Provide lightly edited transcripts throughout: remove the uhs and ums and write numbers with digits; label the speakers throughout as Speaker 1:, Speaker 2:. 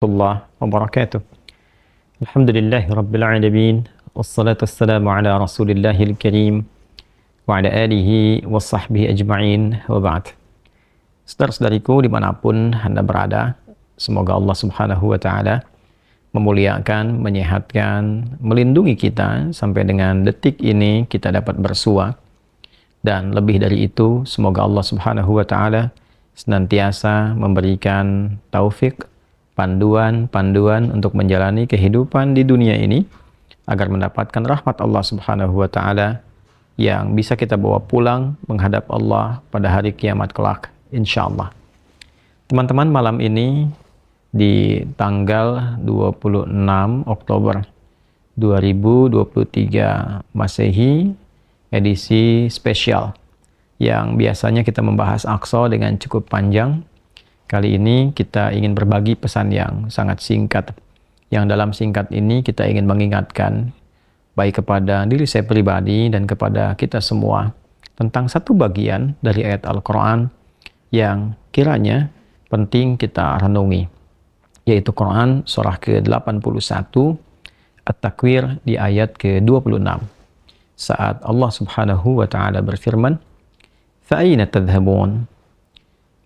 Speaker 1: Warahmatullahi wabarakatuh. Alhamdulillahi rabbil alamin. Wassalatu wassalamu ala rasulillahil karim wa ala alihi wa sahbihi ajma'in wa ba'd. Saudara-saudariku dimanapun Anda berada, semoga Allah subhanahu wa ta'ala memuliakan, menyehatkan, melindungi kita sampai dengan detik ini kita dapat bersua. Dan lebih dari itu, semoga Allah subhanahu wa ta'ala senantiasa memberikan taufik, panduan untuk menjalani kehidupan di dunia ini agar mendapatkan rahmat Allah subhanahu wa ta'ala yang bisa kita bawa pulang menghadap Allah pada hari kiamat kelak insyaallah. Teman-teman, malam ini di tanggal 26 Oktober 2023 Masehi, edisi spesial yang biasanya kita membahas Aqsa dengan cukup panjang. Kali ini kita ingin berbagi pesan yang sangat singkat, yang dalam singkat ini kita ingin mengingatkan baik kepada diri saya pribadi dan kepada kita semua tentang satu bagian dari ayat Al-Quran yang kiranya penting kita renungi, yaitu Quran surah ke-81 At-Takwir di ayat ke-26, saat Allah subhanahu wa ta'ala berfirman, "Fa'aina tadhhabun?"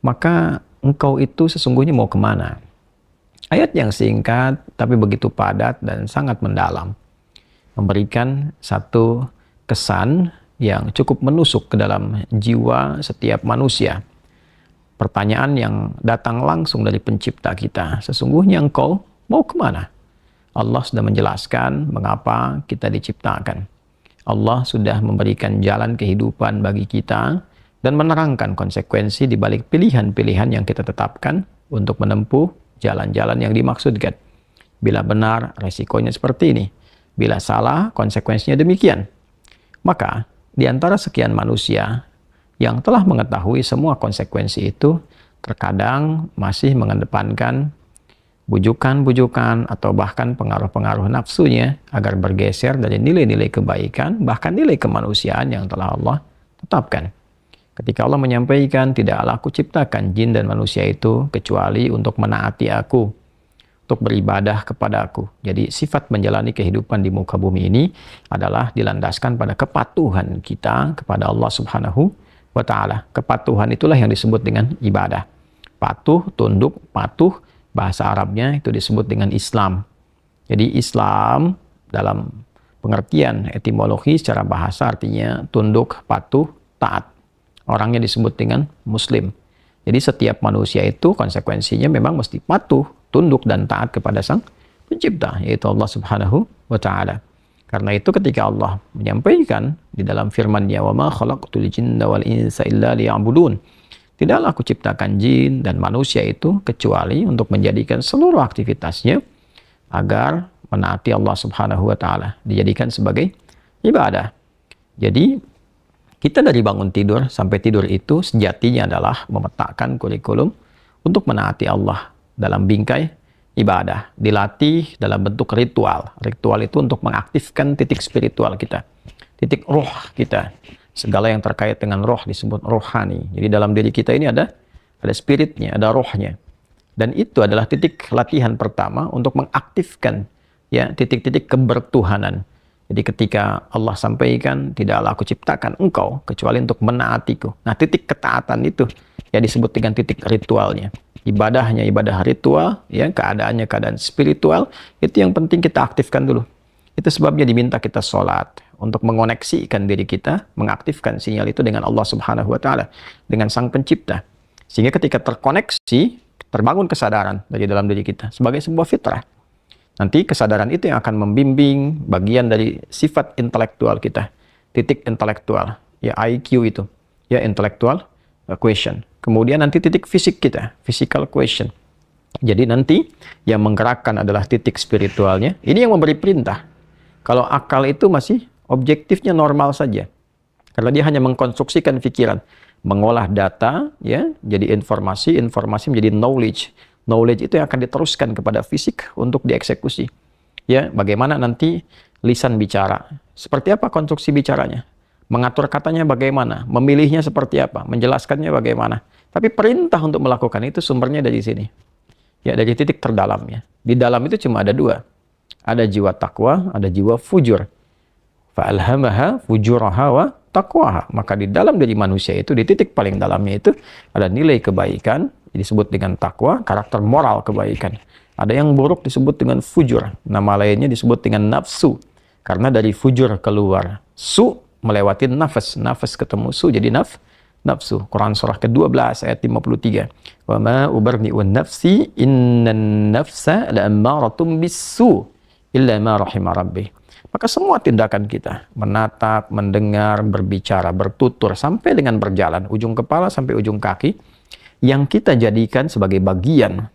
Speaker 1: Maka engkau itu sesungguhnya mau kemana? Ayat yang singkat tapi begitu padat dan sangat mendalam, memberikan satu kesan yang cukup menusuk ke dalam jiwa setiap manusia. Pertanyaan yang datang langsung dari pencipta kita, sesungguhnya engkau mau kemana? Allah sudah menjelaskan mengapa kita diciptakan. Allah sudah memberikan jalan kehidupan bagi kita dan menerangkan konsekuensi di balik pilihan-pilihan yang kita tetapkan untuk menempuh jalan-jalan yang dimaksudkan. Bila benar, resikonya seperti ini. Bila salah, konsekuensinya demikian. Maka, di antara sekian manusia yang telah mengetahui semua konsekuensi itu, terkadang masih mengedepankan bujukan-bujukan atau bahkan pengaruh-pengaruh nafsunya agar bergeser dari nilai-nilai kebaikan, bahkan nilai kemanusiaan yang telah Allah tetapkan. Ketika Allah menyampaikan, tidaklah aku ciptakan jin dan manusia itu kecuali untuk menaati aku, untuk beribadah kepada aku. Jadi sifat menjalani kehidupan di muka bumi ini adalah dilandaskan pada kepatuhan kita kepada Allah subhanahu wa ta'ala. Kepatuhan itulah yang disebut dengan ibadah. Patuh, tunduk, patuh, bahasa Arabnya itu disebut dengan Islam. Jadi Islam dalam pengertian etimologi secara bahasa artinya tunduk, patuh, taat. Orangnya disebut dengan Muslim. Jadi setiap manusia itu konsekuensinya memang mesti patuh, tunduk, dan taat kepada Sang Pencipta, yaitu Allah subhanahu wa ta'ala. Karena itu ketika Allah menyampaikan di dalam firman-Nya, "Wa ma khalaqtul jinna wal insa illa liya'budun." Tidaklah aku ciptakan jin dan manusia itu kecuali untuk menjadikan seluruh aktivitasnya agar menaati Allah subhanahu wa ta'ala, dijadikan sebagai ibadah. Jadi kita dari bangun tidur sampai tidur itu sejatinya adalah memetakan kurikulum untuk menaati Allah dalam bingkai ibadah. Dilatih dalam bentuk ritual. Ritual itu untuk mengaktifkan titik spiritual kita, titik roh kita. Segala yang terkait dengan roh disebut rohani. Jadi dalam diri kita ini ada spiritnya, ada rohnya. Dan itu adalah titik latihan pertama untuk mengaktifkan ya titik-titik kebertuhanan. Jadi ketika Allah sampaikan, tidaklah aku ciptakan engkau kecuali untuk menaatiku. Nah, titik ketaatan itu ya disebut dengan titik ritualnya. Ibadahnya ibadah ritual, ya keadaannya keadaan spiritual, itu yang penting kita aktifkan dulu. Itu sebabnya diminta kita sholat untuk mengoneksikan diri kita, mengaktifkan sinyal itu dengan Allah subhanahu wa ta'ala, dengan Sang Pencipta. Sehingga ketika terkoneksi, terbangun kesadaran dari dalam diri kita sebagai sebuah fitrah. Nanti kesadaran itu yang akan membimbing bagian dari sifat intelektual kita, titik intelektual, ya IQ itu, ya intellectual question. Kemudian nanti titik fisik kita, physical question. Jadi nanti yang menggerakkan adalah titik spiritualnya. Ini yang memberi perintah. Kalau akal itu masih objektifnya normal saja, karena dia hanya mengkonstruksikan pikiran, mengolah data, ya jadi informasi menjadi knowledge. Knowledge itu yang akan diteruskan kepada fisik untuk dieksekusi. Ya, bagaimana nanti lisan bicara? Seperti apa konstruksi bicaranya? Mengatur katanya bagaimana? Memilihnya seperti apa? Menjelaskannya bagaimana? Tapi perintah untuk melakukan itu sumbernya dari sini. Ya, dari titik terdalamnya. Di dalam itu cuma ada dua. Ada jiwa takwa, ada jiwa fujur. Fa'alhamaha fujuraha wa taqwaha. Maka di dalam diri manusia itu, di titik paling dalamnya itu, ada nilai kebaikan, disebut dengan takwa, karakter moral kebaikan. Ada yang buruk disebut dengan fujur. Nama lainnya disebut dengan nafsu. Karena dari fujur keluar su, melewati nafas. Nafas ketemu su, jadi nafsu. Quran surah ke-12 ayat 53. Wa ma ubarni'un nafsi innan nafsa la'ammaratum bisu illa ma rahima rabbi. Maka semua tindakan kita, menatap, mendengar, berbicara, bertutur, sampai dengan berjalan, ujung kepala sampai ujung kaki, yang kita jadikan sebagai bagian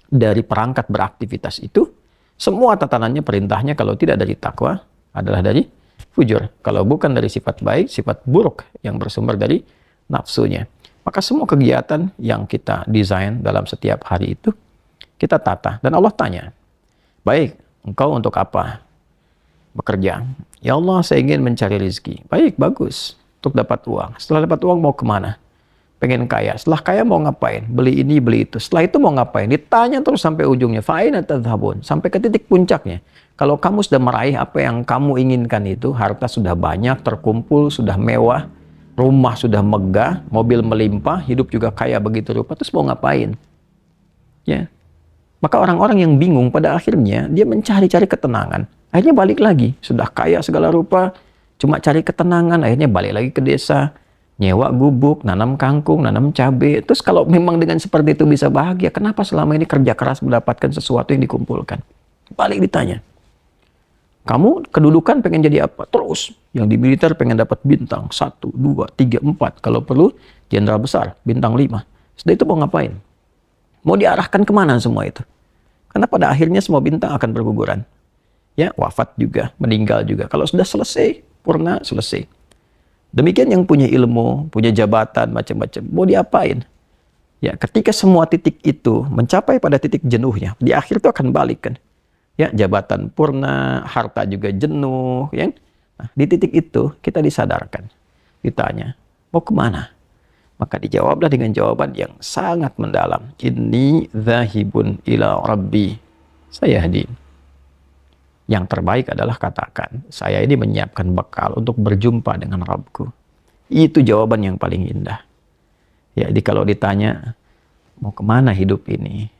Speaker 1: dari perangkat beraktivitas itu, semua tatanannya, perintahnya kalau tidak dari takwa, adalah dari fujur. Kalau bukan dari sifat baik, sifat buruk yang bersumber dari nafsunya. Maka semua kegiatan yang kita desain dalam setiap hari itu, kita tata. Dan Allah tanya, baik, engkau untuk apa bekerja? Ya Allah, saya ingin mencari rezeki. Baik, bagus. Untuk dapat uang. Setelah dapat uang mau kemana? Pengen kaya. Setelah kaya mau ngapain? Beli ini, beli itu. Setelah itu mau ngapain? Ditanya terus sampai ujungnya. Fa'aina tadhhabun. Sampai ke titik puncaknya. Kalau kamu sudah meraih apa yang kamu inginkan itu, harta sudah banyak, terkumpul, sudah mewah, rumah sudah megah, mobil melimpah, hidup juga kaya begitu rupa, terus mau ngapain? Ya. Maka orang-orang yang bingung pada akhirnya, dia mencari-cari ketenangan. Akhirnya balik lagi. Sudah kaya segala rupa, cuma cari ketenangan, akhirnya balik lagi ke desa, nyewa gubuk, nanam kangkung, nanam cabai. Terus kalau memang dengan seperti itu bisa bahagia, kenapa selama ini kerja keras mendapatkan sesuatu yang dikumpulkan? Balik ditanya. Kamu kedudukan pengen jadi apa? Terus. Yang di militer pengen dapat bintang 1, 2, 3, 4. Kalau perlu, jenderal besar, bintang 5. Setelah itu mau ngapain? Mau diarahkan kemana semua itu? Karena pada akhirnya semua bintang akan berguguran. Ya, wafat juga, meninggal juga. Kalau sudah selesai, purna, selesai. Demikian yang punya ilmu, punya jabatan, macam-macam. Mau diapain? Ya, ketika semua titik itu mencapai pada titik jenuhnya, di akhir itu akan balik kan. Ya, jabatan purna, harta juga jenuh, ya. Nah, di titik itu kita disadarkan, ditanya, mau kemana? Maka dijawablah dengan jawaban yang sangat mendalam. Inni dzahibun ila rabbi sayahdin. Yang terbaik adalah katakan, saya ini menyiapkan bekal untuk berjumpa dengan Rabbku. Itu jawaban yang paling indah. Ya, jadi kalau ditanya, mau kemana hidup ini?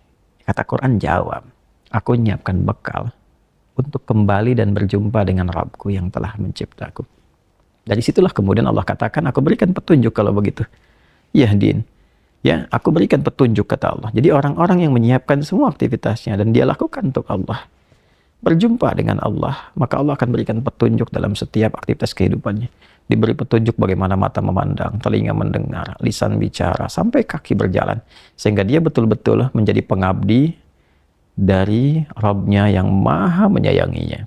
Speaker 1: Kata Quran jawab, aku menyiapkan bekal untuk kembali dan berjumpa dengan Rabbku yang telah menciptaku. Dari situlah kemudian Allah katakan, aku berikan petunjuk kalau begitu. Yahdin. Ya, aku berikan petunjuk kata Allah. Jadi orang-orang yang menyiapkan semua aktivitasnya dan dia lakukan untuk Allah, berjumpa dengan Allah, maka Allah akan berikan petunjuk dalam setiap aktivitas kehidupannya. Diberi petunjuk bagaimana mata memandang, telinga mendengar, lisan bicara, sampai kaki berjalan. Sehingga dia betul-betul menjadi pengabdi dari Rabb-Nya yang maha menyayanginya.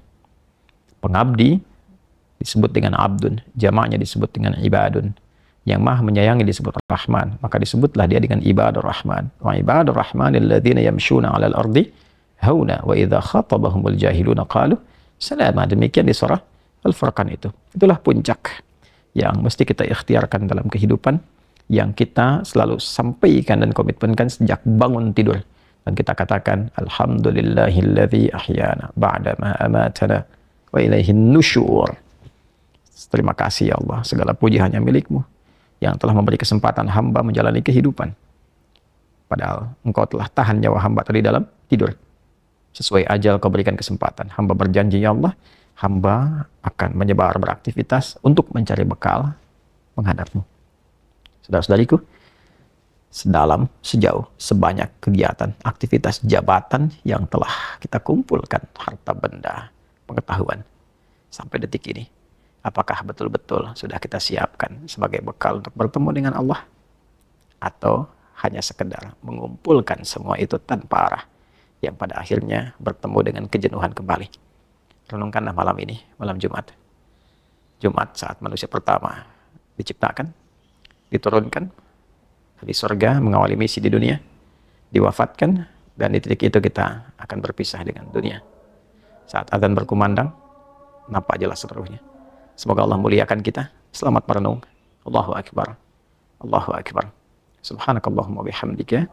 Speaker 1: Pengabdi disebut dengan abdun, jamaknya disebut dengan ibadun. Yang maha menyayangi disebut Rahman, maka disebutlah dia dengan ibadur Rahman. Wa ibadur Rahman alladzina yamshuna 'alal ardi hauna wa idza khatabahumul jahiluna qalu salama. Demikian di surah Al-Furqan itu. Itulah puncak yang mesti kita ikhtiarkan dalam kehidupan, yang kita selalu sampaikan dan komitmenkan sejak bangun tidur. Dan kita katakan, alhamdulillahilladzi ahyana ba'da ma amatana wa ilaihin nusyur. Terima kasih ya Allah, segala puji hanya milik-Mu yang telah memberi kesempatan hamba menjalani kehidupan. Padahal engkau telah tahan nyawa hamba tadi dalam tidur. Sesuai ajal kau berikan kesempatan. Hamba berjanji ya Allah, hamba akan menyebar beraktivitas untuk mencari bekal menghadap-Mu. Saudara-saudariku, sedalam, sejauh, sebanyak kegiatan, aktivitas jabatan yang telah kita kumpulkan, harta benda, pengetahuan, sampai detik ini, apakah betul-betul sudah kita siapkan sebagai bekal untuk bertemu dengan Allah? Atau hanya sekedar mengumpulkan semua itu tanpa arah, yang pada akhirnya bertemu dengan kejenuhan kembali? Renungkanlah malam ini, malam Jumat. Jumat saat manusia pertama diciptakan, diturunkan di surga mengawali misi di dunia, diwafatkan, dan di titik itu kita akan berpisah dengan dunia. Saat azan berkumandang, nampak jelas seluruhnya. Semoga Allah muliakan kita. Selamat merenung. Allahu Akbar. Allahu Akbar. Subhanakallahumma bihamdika.